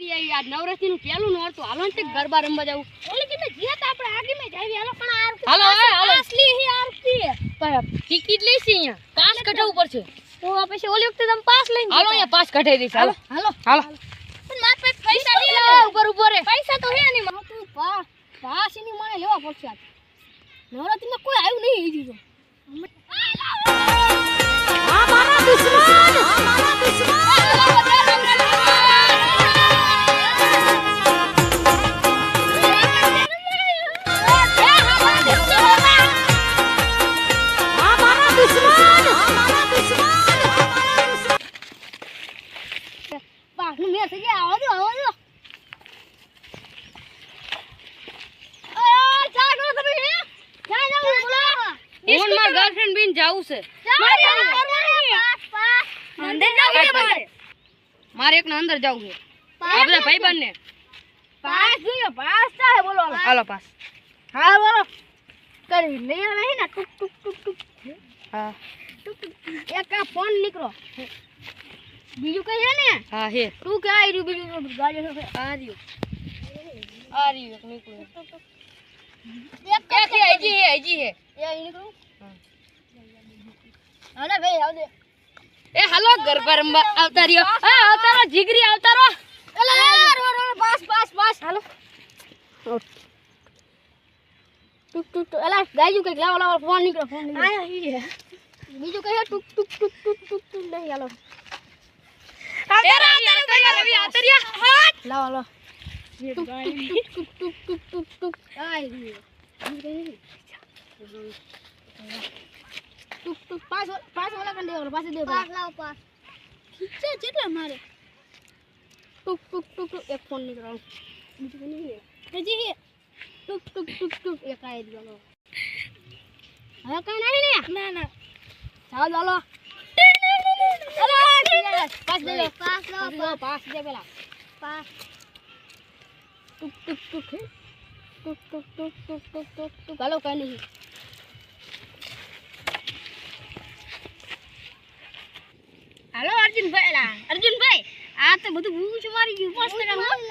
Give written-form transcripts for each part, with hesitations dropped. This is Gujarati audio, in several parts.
યાર નવરાત્રી નું પેલું નોરતું હાલો ને ગરબા રમવા જાવ ઓલે કે મે જીયા તો આપણે આગે મે જાવી હાલો પણ હાલો હાલો અસલી હી આરતી પર ટિકિટ લેસી અહીંયા પાસ કઢાવવું પડશે તો પછી ઓલી વખતે તમે પાસ લઈને હાલો અહીંયા પાસ કઢાઈ દઈશ હાલો હાલો હાલો પણ માર પાસે પૈસા નહીં ઉપર ઉપર રે પૈસા તો હે નહીં માં તું પાસ એની મને લેવા પડશે નવરાત્રીમાં કોઈ આવ્યું નહીં હજી તો આ મારા દુશ્મન આ મારા દુશ્મન गर्लफ्रेंड बीन जाऊ से मारे एक ना अंदर जाऊ है अपने भाई बहन ने पास જોઈએ પાસ થાય બોલો હાલો પાસ હા બોલો કરી લે નહીં ને ટુક ટુક ટુક ટુક હા એક આ ફોન નીકળો બીજું કઈ છે ને હા હે તું કે આઈ રહ્યું બીજું ગાડી છે આ રહ્યું એક નીકળ્યું એક કે હજી હે એ નીકળું અરે ભાઈ આવ દે એ હાલો ગરબા રમવા આવતા રહ્યો હા આવતા રહો જીગરી આવતા રહો એલા પાસ પાસ પાસ હાલો ટુક ટુક એલા ગાયુ કે લાવો લાવો ફોન નીકળો ફોન નીકળો આયા હી બીજું કઈ ટુક ટુક ટુક ટુક ટુક ટુક નહીં હાલો આવતા રહ્યા લાવો લાવો ટુક ટુક ટુક ટુક ટુક ટુક આઈ ટુક ટુક પાસ પાસ વાળા કન દેવો પાસ દે પાસ લાવ પાસ ઠીક છે જેટલા મારે ટુક ટુક ટુક એક ફોન નીકળો બીજું નહીં હજી ટુક ટુક ટુક ટુક એક આઈ દીધો હવે કઈ નહીં ને ના ના ચાલ ચાલો પાસ દે પાસ લાવ પાસ દે પેલા પાસ ટુક ટુક ટુક ટુક ટુક ટુક ટુક ટુક ટુક ટુક ચાલો કઈ નહીં હાલો અર્જુનભાઈ આ તો બધું ભૂખ મારી ગયું પાસ કરવાનું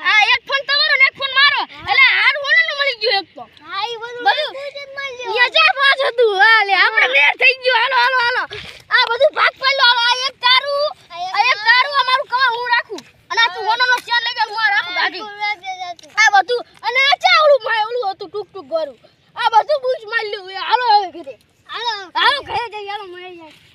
આ એક ફોન તમારો ને એક ફોન મારો એટલે હાર હોને નો મળી ગયો એક તો હા ઈ બધું યા જા પાસ હતું હાલે આપણે મેર થઈ ગયો હાલો હાલો હાલો આ બધું ભાગ પાડ્યો હાલો આ એક તારું અમારું કવા હું રાખું અને આ તું હોનો નો શેર લઈ ગયો હું રાખું દાદી આ બધું અને આ ચા ઓલું હતું ટુક ટુક ગરું આ બધું બૂચ મારી લ્યું હાલો હવે કીધે હાલો હાલો ઘરે જઈ હાલો મળી જાય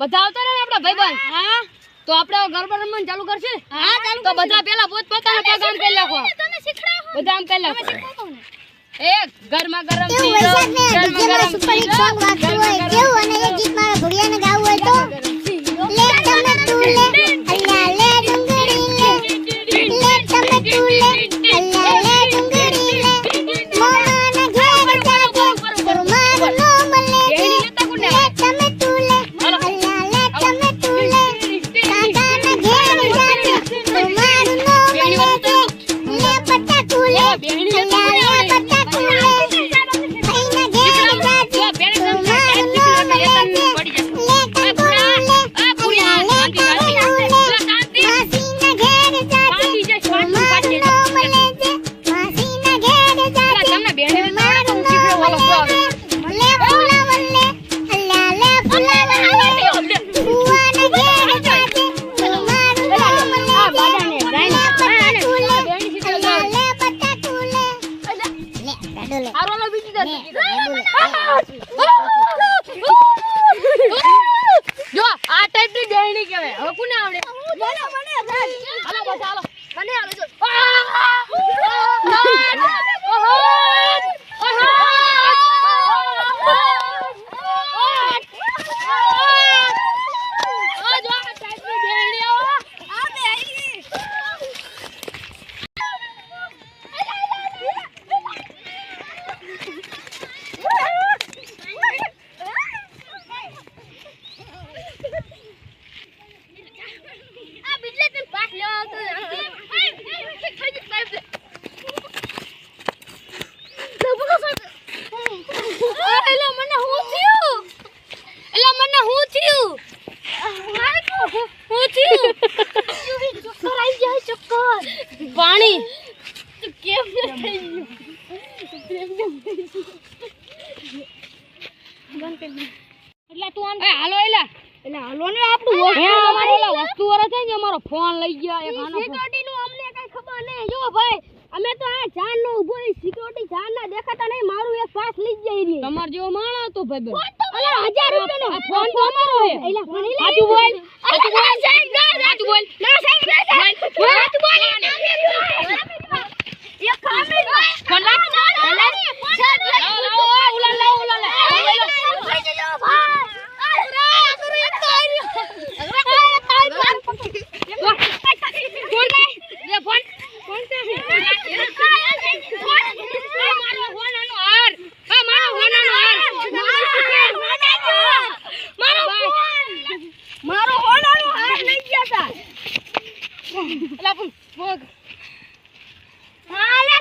બધા આવતા રહે આપડા ભાઈબંધ હા તો આપણે ગરબા રમવાનું ચાલુ કરશે હા ચાલુ તો બધા પેલા પોત પોતાના પગ આમ કરી નાખો તમે શીખડાવો બધા આમ કરી નાખો એક ગરમા ગરમ સુપર હિટ સોંગ વાગતું હોય કેવું અને એ ગીત મારા ઘોડિયાને ગાવું હોય તો લે તમે તું લે અલ્લા લે ડુંગળી લે તમે તું લે અલ્લા લે ડુંગળી લે મોમાના ઘેર જાજે તો મારું નો મળે લે તમે તું લે અલ્લા લે તમે તું લે કાકાના ઘેર જાજે તો મારું નો મળે લે પટ્ટા તું લે અલ્લા લે પટ્ટા તું લે ભાઈના ઘેર જાજે તો મારું નો મળે લે પાણી કેમ થઈ ગયું એટલે તું આમ હાલો એલા એટલે હાલો ને આપણું વસ્તુ વાળા છે ને અમારો ફોન લઈ ગયા એક આનો સિક્યોરિટી નું અમને કઈ ખબર નહીં જો ભાઈ અમે તો આ જાન નો ઉભો સિક્યોરિટી જાન ના દેખાતા નહીં મારું એક પાસ લઈ જાય રે તમાર જેવો માણસ હતો ભાઈ અરે 1000 રૂપિયા નો ફોન તો અમારો હે એલા ફોન લે સાચું બોલ સાચું બોલ સાહેબ સાચું બોલ ના સાહેબ ના સાચું બોલ એ ખામી ફોન લાવ હાલે